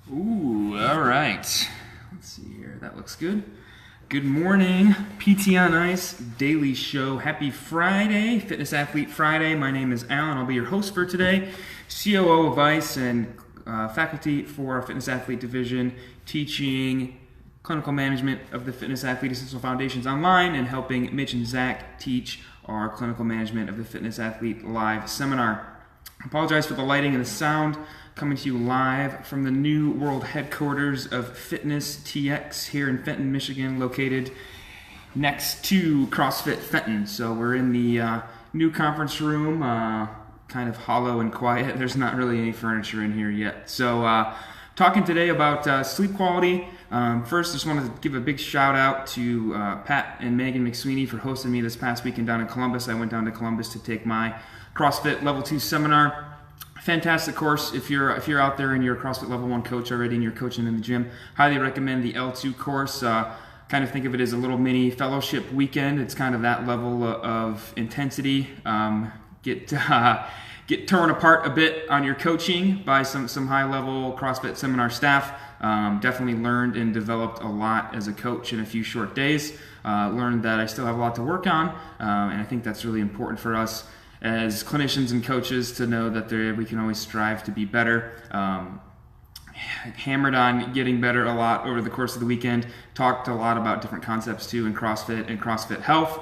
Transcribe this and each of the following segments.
Ooh, all right. Let's see here. That looks good. Good morning, PT on Ice Daily Show. Happy Friday, Fitness Athlete Friday. My name is Alan. I'll be your host for today. COO of Ice and faculty for our Fitness Athlete Division, teaching clinical management of the Fitness Athlete Essential Foundations online and helping Mitch and Zach teach our clinical management of the Fitness Athlete Live seminar. I apologize for the lighting and the sound. Coming to you live from the new world headquarters of Fitness TX here in Fenton, Michigan, located next to CrossFit Fenton. So we're in the new conference room, kind of hollow and quiet. There's not really any furniture in here yet. So talking today about sleep quality. First, just wanted to give a big shout out to Pat and Megan McSweeney for hosting me this past weekend down in Columbus. I went down to Columbus to take my CrossFit Level 2 seminar. Fantastic course. If you're out there and you're a CrossFit Level 1 coach already and you're coaching in the gym, highly recommend the L2 course. Kind of think of it as a little mini fellowship weekend. It's kind of that level of intensity. Get torn apart a bit on your coaching by some high-level CrossFit seminar staff. Definitely learned and developed a lot as a coach in a few short days. Learned that I still have a lot to work on, and I think that's really important for us as clinicians and coaches to know that we can always strive to be better. Hammered on getting better a lot over the course of the weekend. Talked a lot about different concepts too in CrossFit and CrossFit Health.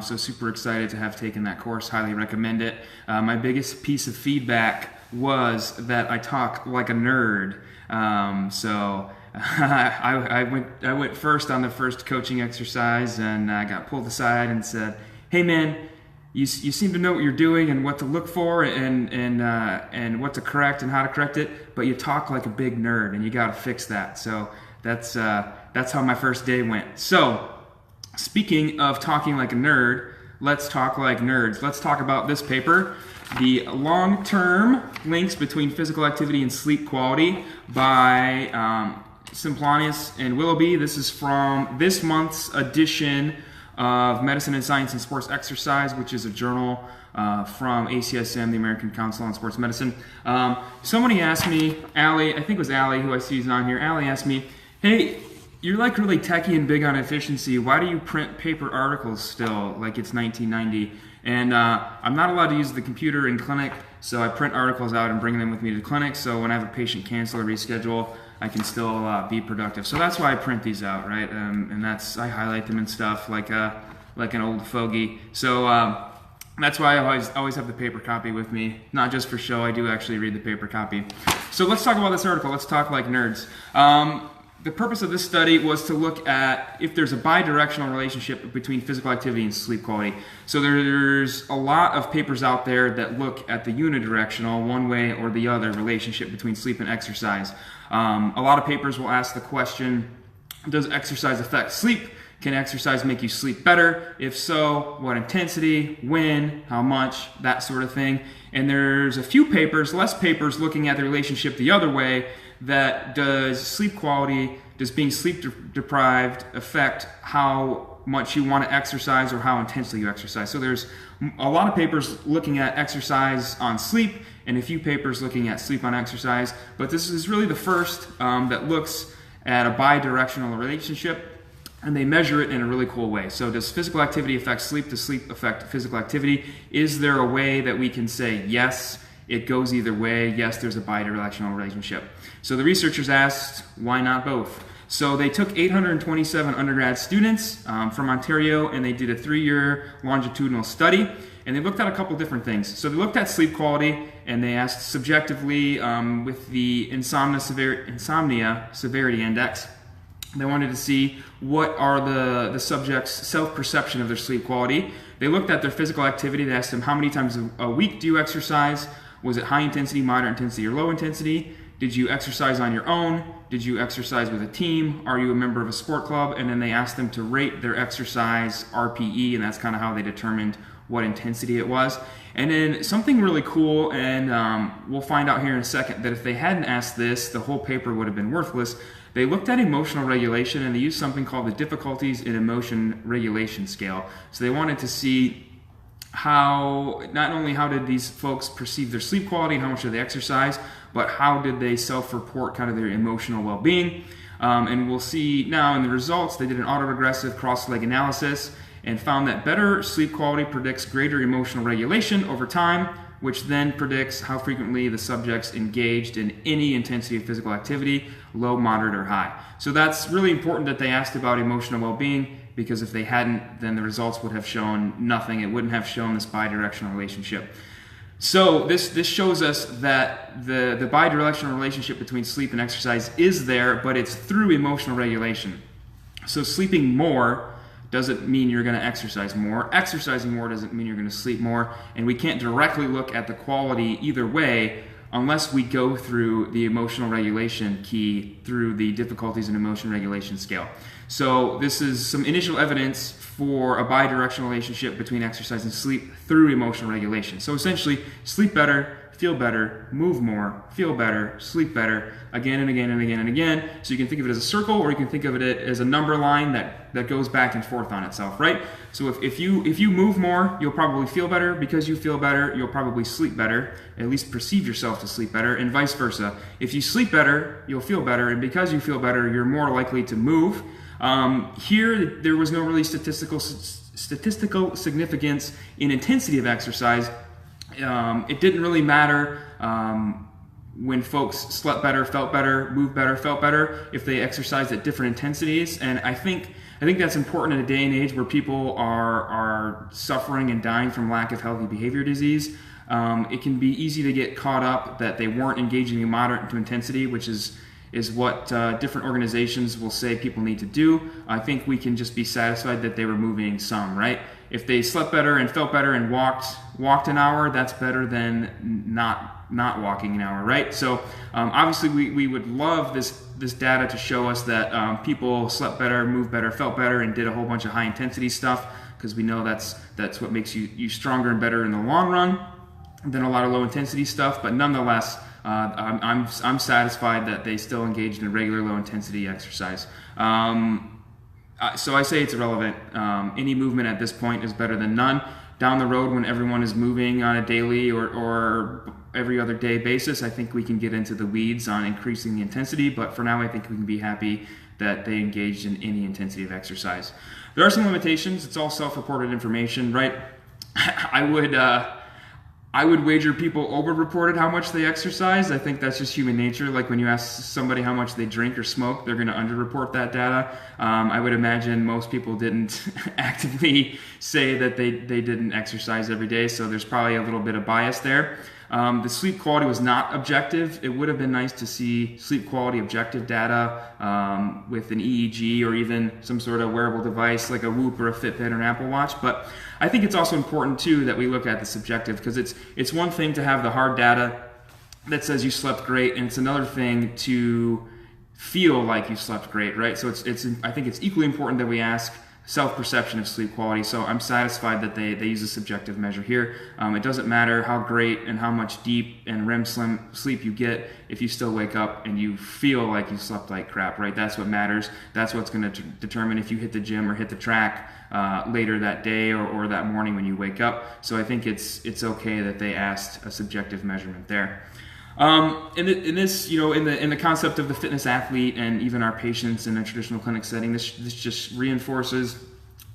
So super excited to have taken that course. Highly recommend it. My biggest piece of feedback was that I talk like a nerd. I went first on the first coaching exercise, and I got pulled aside and said, "Hey man, you seem to know what you're doing and what to look for and what to correct and how to correct it, but you talk like a big nerd and you got to fix that." So that's how my first day went. So speaking of talking like a nerd, let's talk like nerds. Let's talk about this paper, The Long-Term Links Between Physical Activity and Sleep Quality by Simplanius and Willoughby. This is from this month's edition of Medicine and Science and Sports Exercise, which is a journal from ACSM, the American Council on Sports Medicine. Somebody asked me, Allie, I think it was Allie who I see is on here, Allie asked me, "Hey, you're like really techie and big on efficiency. Why do you print paper articles still like it's 1990? And I'm not allowed to use the computer in clinic, so I print articles out and bring them with me to the clinic, so when I have a patient cancel or reschedule, I can still be productive." So that's why I print these out, right? And I highlight them and stuff like an old fogey. So that's why I always have the paper copy with me. Not just for show, I do actually read the paper copy. So let's talk about this article. Let's talk like nerds. The purpose of this study was to look at if there's a bidirectional relationship between physical activity and sleep quality. So there's a lot of papers out there that look at the unidirectional, one way or the other, relationship between sleep and exercise. A lot of papers will ask the question, does exercise affect sleep? Can exercise make you sleep better? If so, what intensity, when, how much, that sort of thing. And there's a few papers, less papers, looking at the relationship the other way, that does sleep quality, does being sleep deprived affect how much you want to exercise or how intensely you exercise. So there's a lot of papers looking at exercise on sleep and a few papers looking at sleep on exercise, but this is really the first that looks at a bidirectional relationship, and they measure it in a really cool way. So does physical activity affect sleep? Does sleep affect physical activity? Is there a way that we can say, yes, it goes either way, yes, there's a bidirectional relationship? So the researchers asked, why not both? So they took 827 undergrad students from Ontario, and they did a 3-year longitudinal study, and they looked at a couple different things. So they looked at sleep quality, and they asked subjectively with the insomnia severity index. They wanted to see what are the subject's self-perception of their sleep quality. They looked at their physical activity. They asked them, how many times a week do you exercise? Was it high intensity, moderate intensity, or low intensity? Did you exercise on your own? Did you exercise with a team? Are you a member of a sport club? And then they asked them to rate their exercise RPE, and that's kind of how they determined what intensity it was. And then something really cool, and we'll find out here in a second, that if they hadn't asked this, the whole paper would have been worthless. They looked at emotional regulation, and they used something called the Difficulties in Emotion Regulation Scale. So they wanted to see how, not only how did these folks perceive their sleep quality and how much did they exercise, but how did they self-report kind of their emotional well-being. And we'll see now in the results, they did an autoregressive cross-leg analysis and found that better sleep quality predicts greater emotional regulation over time, which then predicts how frequently the subjects engaged in any intensity of physical activity, low, moderate, or high. So that's really important that they asked about emotional well-being, because if they hadn't, then the results would have shown nothing. It wouldn't have shown this bidirectional relationship. So this shows us that the bidirectional relationship between sleep and exercise is there, but it's through emotional regulation. So sleeping more doesn't mean you're going to exercise more. Exercising more doesn't mean you're going to sleep more. And we can't directly look at the quality either way unless we go through the emotional regulation key through the difficulties in emotion regulation scale. So this is some initial evidence for a bidirectional relationship between exercise and sleep through emotional regulation. So essentially, sleep better, feel better, move more, feel better, sleep better, again and again and again and again. So you can think of it as a circle, or you can think of it as a number line that goes back and forth on itself, right? So if you move more, you'll probably feel better. Because you feel better, you'll probably sleep better, at least perceive yourself to sleep better, and vice versa. If you sleep better, you'll feel better, and because you feel better, you're more likely to move. Here, there was no really statistical significance in intensity of exercise. It didn't really matter when folks slept better, felt better, moved better, felt better, if they exercised at different intensities. And I think that's important in a day and age where people are suffering and dying from lack of healthy behavior disease. It can be easy to get caught up that they weren't engaging in moderate to intensity, which is what different organizations will say people need to do. I think we can just be satisfied that they were moving some, right? If they slept better and felt better and walked an hour, that's better than not walking an hour, right? So obviously we would love this data to show us that people slept better, moved better, felt better, and did a whole bunch of high intensity stuff, because we know that's what makes you stronger and better in the long run than a lot of low intensity stuff. But nonetheless, I'm satisfied that they still engaged in regular low intensity exercise. So I say it's irrelevant. Any movement at this point is better than none. Down the road, when everyone is moving on a daily or every other day basis, I think we can get into the weeds on increasing the intensity. But for now, I think we can be happy that they engaged in any intensity of exercise. There are some limitations. It's all self-reported information, right? I would wager people over-reported how much they exercise. I think that's just human nature. Like when you ask somebody how much they drink or smoke, they're going to under-report that data. I would imagine most people didn't actively say that they didn't exercise every day, so there's probably a little bit of bias there. The sleep quality was not objective. It would have been nice to see sleep quality objective data with an EEG or even some sort of wearable device like a Whoop or a Fitbit or an Apple Watch. But I think it's also important too that we look at the subjective, because it's one thing to have the hard data that says you slept great, and it's another thing to feel like you slept great, right? So I think it's equally important that we ask self-perception of sleep quality. So I'm satisfied that they use a subjective measure here. It doesn't matter how great and how much deep and REM sleep you get if you still wake up and you feel like you slept like crap, right? That's what matters. That's what's going to determine if you hit the gym or hit the track later that day or that morning when you wake up. So I think it's okay that they asked a subjective measurement there. In the concept of the fitness athlete and even our patients in a traditional clinic setting, this just reinforces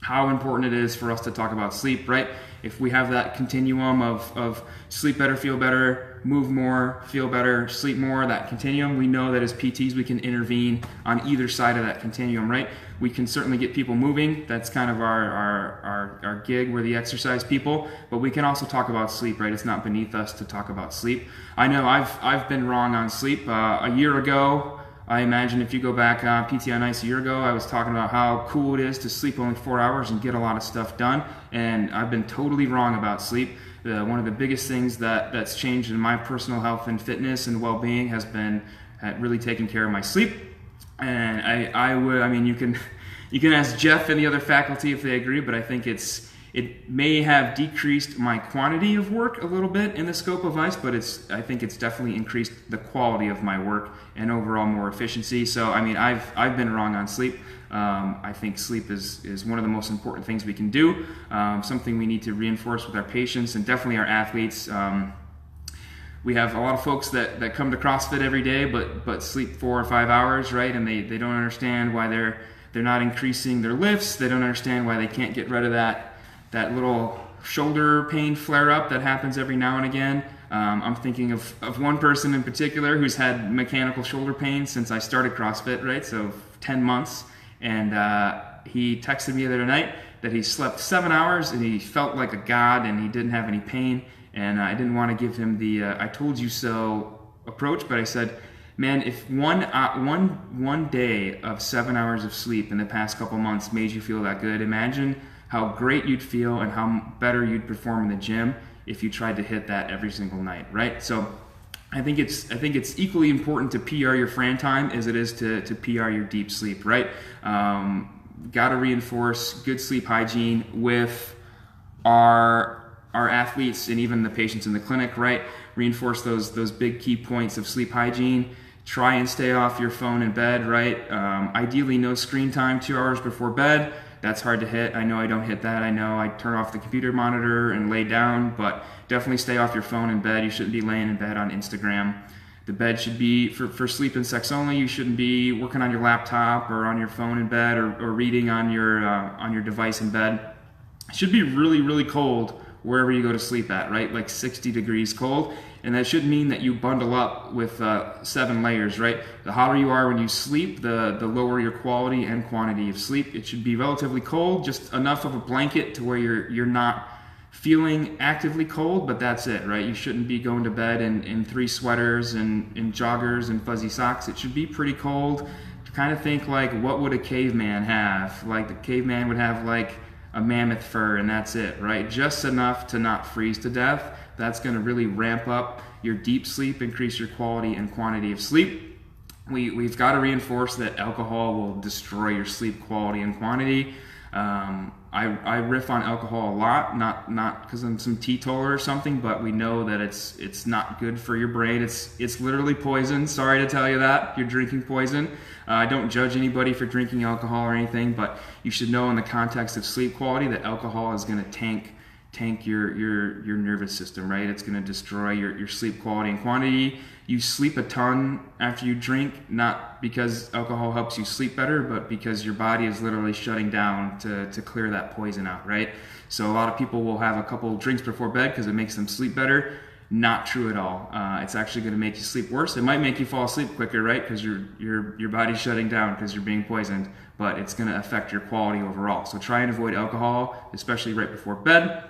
how important it is for us to talk about sleep, right? If we have that continuum of sleep better, feel better, move more, feel better, sleep more, that continuum, we know that as PTs we can intervene on either side of that continuum, right? We can certainly get people moving. That's kind of our gig. We're the exercise people, but we can also talk about sleep, right? It's not beneath us to talk about sleep. I know I've been wrong on sleep. A year ago, I imagine if you go back PT on Ice a year ago, I was talking about how cool it is to sleep only 4 hours and get a lot of stuff done, and I've been totally wrong about sleep. One of the biggest things that's changed in my personal health and fitness and well-being has been really taking care of my sleep. And you can ask Jeff and the other faculty if they agree, but I think it may have decreased my quantity of work a little bit in the scope of ICE, but I think it's definitely increased the quality of my work and overall more efficiency. So I've been wrong on sleep. I think sleep is one of the most important things we can do, something we need to reinforce with our patients and definitely our athletes. we have a lot of folks that come to CrossFit every day, but sleep 4 or 5 hours, right? And they don't understand why they're not increasing their lifts. They don't understand why they can't get rid of that little shoulder pain flare up that happens every now and again. I'm thinking of one person in particular who's had mechanical shoulder pain since I started CrossFit, right? So 10 months. And he texted me the other night that he slept 7 hours and he felt like a god and he didn't have any pain. And I didn't want to give him the I told you so approach, but I said, man, if one day of 7 hours of sleep in the past couple months made you feel that good, imagine how great you'd feel and how better you'd perform in the gym if you tried to hit that every single night, right? So I think it's equally important to PR your Fran time as it is to PR your deep sleep, right? Got to reinforce good sleep hygiene with our athletes and even the patients in the clinic, right? Reinforce those big key points of sleep hygiene. Try and stay off your phone in bed, right? Ideally, no screen time 2 hours before bed. That's hard to hit. I know I don't hit that. I know I turn off the computer monitor and lay down, but definitely stay off your phone in bed. You shouldn't be laying in bed on Instagram. The bed should be for sleep and sex only. You shouldn't be working on your laptop or on your phone in bed or reading on your device in bed. It should be really, really cold wherever you go to sleep at, right? Like 60 degrees cold. And that should mean that you bundle up with 7 layers, right? The hotter you are when you sleep, the lower your quality and quantity of sleep. It should be relatively cold, just enough of a blanket to where you're not feeling actively cold, but that's it, right? You shouldn't be going to bed in 3 sweaters and joggers and fuzzy socks. It should be pretty cold. Kind of think like, what would a caveman have? Like the caveman would have like a mammoth fur and that's it, right? Just enough to not freeze to death. That's going to really ramp up your deep sleep, increase your quality and quantity of sleep. We've got to reinforce that alcohol will destroy your sleep quality and quantity. I riff on alcohol a lot, not because I'm some teetotaler or something, but we know that it's not good for your brain. It's literally poison. Sorry to tell you that. You're drinking poison. I don't judge anybody for drinking alcohol or anything, but you should know in the context of sleep quality that alcohol is going to tank your nervous system, right? It's going to destroy your sleep quality and quantity. You sleep a ton after you drink, not because alcohol helps you sleep better, but because your body is literally shutting down to clear that poison out, right? So a lot of people will have a couple of drinks before bed because it makes them sleep better. Not true at all. It's actually going to make you sleep worse. It might make you fall asleep quicker, right? Because your body's shutting down because you're being poisoned, but it's going to affect your quality overall. So try and avoid alcohol, especially right before bed.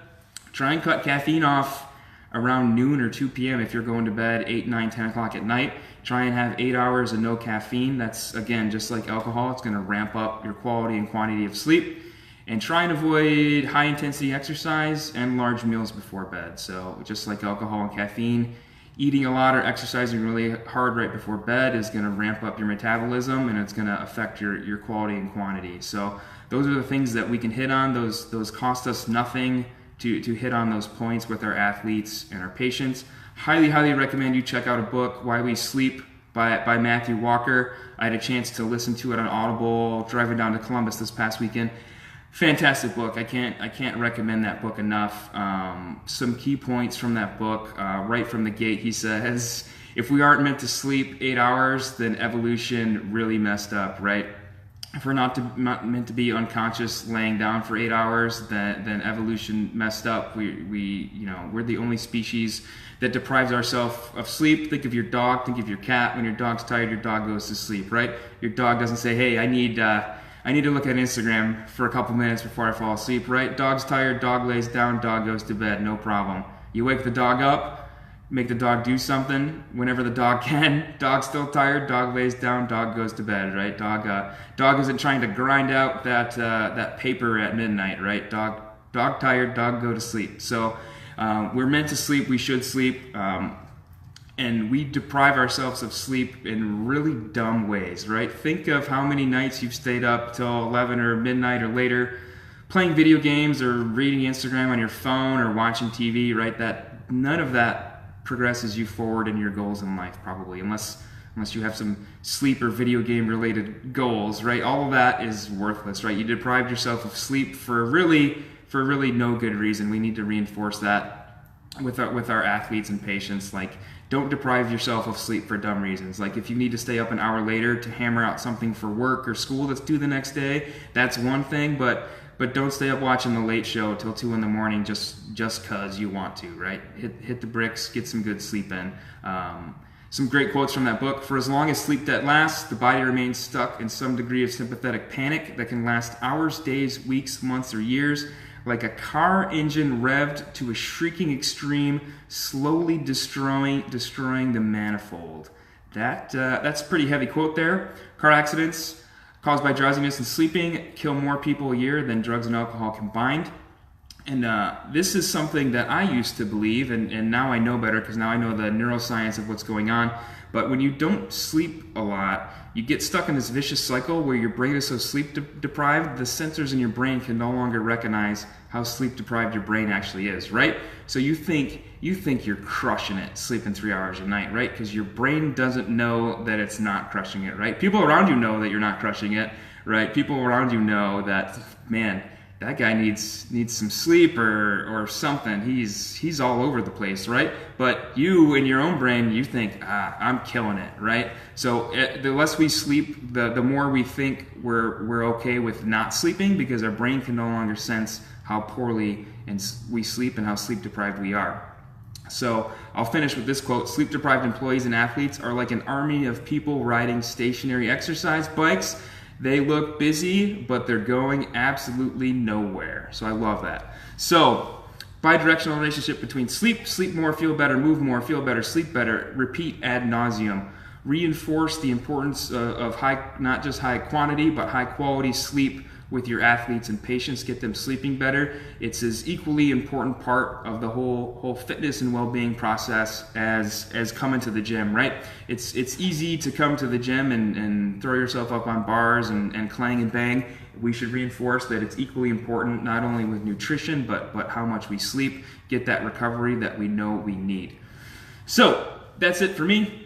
Try and cut caffeine off around noon or 2 p.m. if you're going to bed 8, 9, 10 o'clock at night. Try and have 8 hours of no caffeine. That's, again, just like alcohol. It's going to ramp up your quality and quantity of sleep. And try and avoid high-intensity exercise and large meals before bed. So just like alcohol and caffeine, eating a lot or exercising really hard right before bed is going to ramp up your metabolism and it's going to affect your quality and quantity. So those are the things that we can hit on. Those cost us nothing to hit on those points with our athletes and our patients. Highly, highly recommend you check out a book, Why We Sleep by Matthew Walker. I had a chance to listen to it on Audible driving down to Columbus this past weekend. Fantastic book. I can't recommend that book enough. Some key points from that book, right from the gate, he says, if we aren't meant to sleep 8 hours, then evolution really messed up, right? If we're not meant to be unconscious laying down for 8 hours, then evolution messed up. We're the only species that deprives ourselves of sleep. Think of your dog, think of your cat. When your dog's tired, your dog goes to sleep, right? Your dog doesn't say, hey, I need to look at Instagram for a couple minutes before I fall asleep, right? Dog's tired, dog lays down, dog goes to bed, no problem. You wake the dog up, make the dog do something whenever the dog can. Dog's still tired, dog lays down, dog goes to bed, right? Dog isn't trying to grind out that paper at midnight, right? Dog tired, dog go to sleep. So we're meant to sleep, we should sleep. And we deprive ourselves of sleep in really dumb ways, right? Think of how many nights you've stayed up till 11 or midnight or later playing video games or reading Instagram on your phone or watching TV, right? That none of that progresses you forward in your goals in life, probably, unless you have some sleep or video game related goals, right? All of that is worthless, right? You deprived yourself of sleep for really no good reason. We need to reinforce that with our athletes and patients. Like, don't deprive yourself of sleep for dumb reasons. Like if you need to stay up an hour later to hammer out something for work or school that's due the next day, that's one thing, but don't stay up watching the late show till 2 in the morning just cause you want to, right? Hit the bricks, get some good sleep in. Some great quotes from that book. For as long as sleep debt lasts, the body remains stuck in some degree of sympathetic panic that can last hours, days, weeks, months, or years. Like a car engine revved to a shrieking extreme, slowly destroying the manifold. That's a pretty heavy quote there. Car accidents caused by drowsiness and sleeping kill more people a year than drugs and alcohol combined. And this is something that I used to believe, and now I know better because now I know the neuroscience of what's going on. But when you don't sleep a lot, you get stuck in this vicious cycle where your brain is so sleep deprived, the sensors in your brain can no longer recognize how sleep deprived your brain actually is, right? So you think you're crushing it, sleeping 3 hours a night, right? Because your brain doesn't know that it's not crushing it, right? People around you know that you're not crushing it, right? People around you know that, man, that guy needs some sleep or something. He's all over the place, right? But you in your own brain, you think, I'm killing it, right? So the less we sleep, the more we think we're okay with not sleeping, because our brain can no longer sense how poorly we sleep and how sleep deprived we are. So I'll finish with this quote. Sleep deprived employees and athletes are like an army of people riding stationary exercise bikes. They look busy, but they're going absolutely nowhere. So I love that. So, bi-directional relationship between sleep more, feel better, move more, feel better, sleep better, repeat ad nauseum. Reinforce the importance of not just high quantity, but high quality sleep with your athletes and patients. Get them sleeping better. It's as equally important part of the whole fitness and well-being process as coming to the gym, right? It's easy to come to the gym and throw yourself up on bars and clang and bang. We should reinforce that it's equally important, not only with nutrition, but how much we sleep, get that recovery that we know we need. So that's it for me.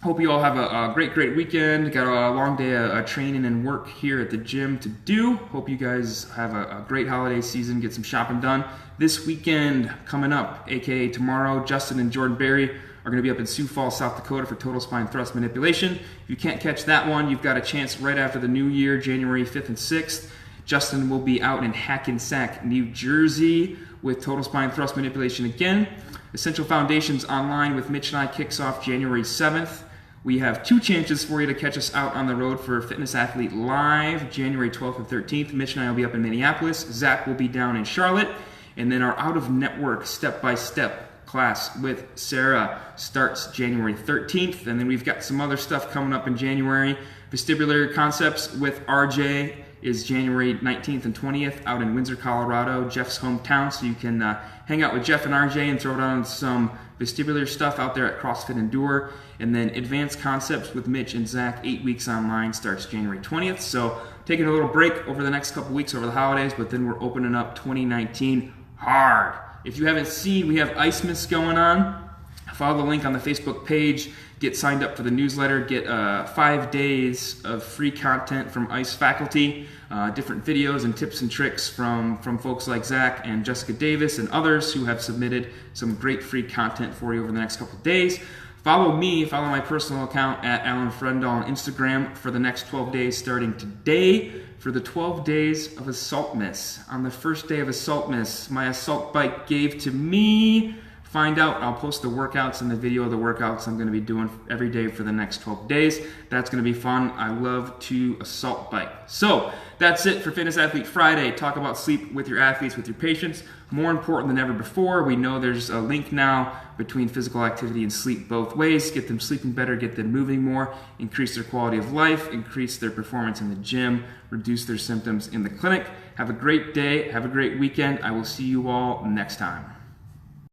Hope you all have a great weekend. Got a long day of training and work here at the gym to do. Hope you guys have a great holiday season, get some shopping done. This weekend coming up, aka tomorrow, Justin and Jordan Berry are going to be up in Sioux Falls, South Dakota for Total Spine Thrust Manipulation. If you can't catch that one, you've got a chance right after the new year, January 5th and 6th. Justin will be out in Hackensack, New Jersey with Total Spine Thrust Manipulation again. Essential Foundations Online with Mitch and I kicks off January 7th. We have 2 chances for you to catch us out on the road for Fitness Athlete Live, January 12th and 13th. Mitch and I will be up in Minneapolis. Zach will be down in Charlotte. And then our out-of-network step-by-step class with Sarah starts January 13th. And then we've got some other stuff coming up in January. Vestibular Concepts with RJ is January 19th and 20th out in Windsor, Colorado, Jeff's hometown. So you can hang out with Jeff and RJ and throw down some vestibular stuff out there at CrossFit Endure. And then Advanced Concepts with Mitch and Zach, 8 weeks online, starts January 20th. So taking a little break over the next couple weeks over the holidays, but then we're opening up 2019 hard. If you haven't seen, we have Icemas going on. Follow the link on the Facebook page. Get signed up for the newsletter. Get 5 days of free content from ICE faculty, different videos and tips and tricks from folks like Zach and Jessica Davis and others who have submitted some great free content for you over the next couple of days. Follow my personal account at Alan Frendall on Instagram for the next 12 days starting today for the 12 days of Assaultmas. On the first day of Assaultmas, my assault bike gave to me. Find out. I'll post the workouts and the video of the workouts I'm going to be doing every day for the next 12 days. That's going to be fun. I love to assault bike. So that's it for Fitness Athlete Friday. Talk about sleep with your athletes, with your patients. More important than ever before. We know there's a link now between physical activity and sleep both ways. Get them sleeping better, get them moving more, increase their quality of life, increase their performance in the gym, reduce their symptoms in the clinic. Have a great day. Have a great weekend. I will see you all next time.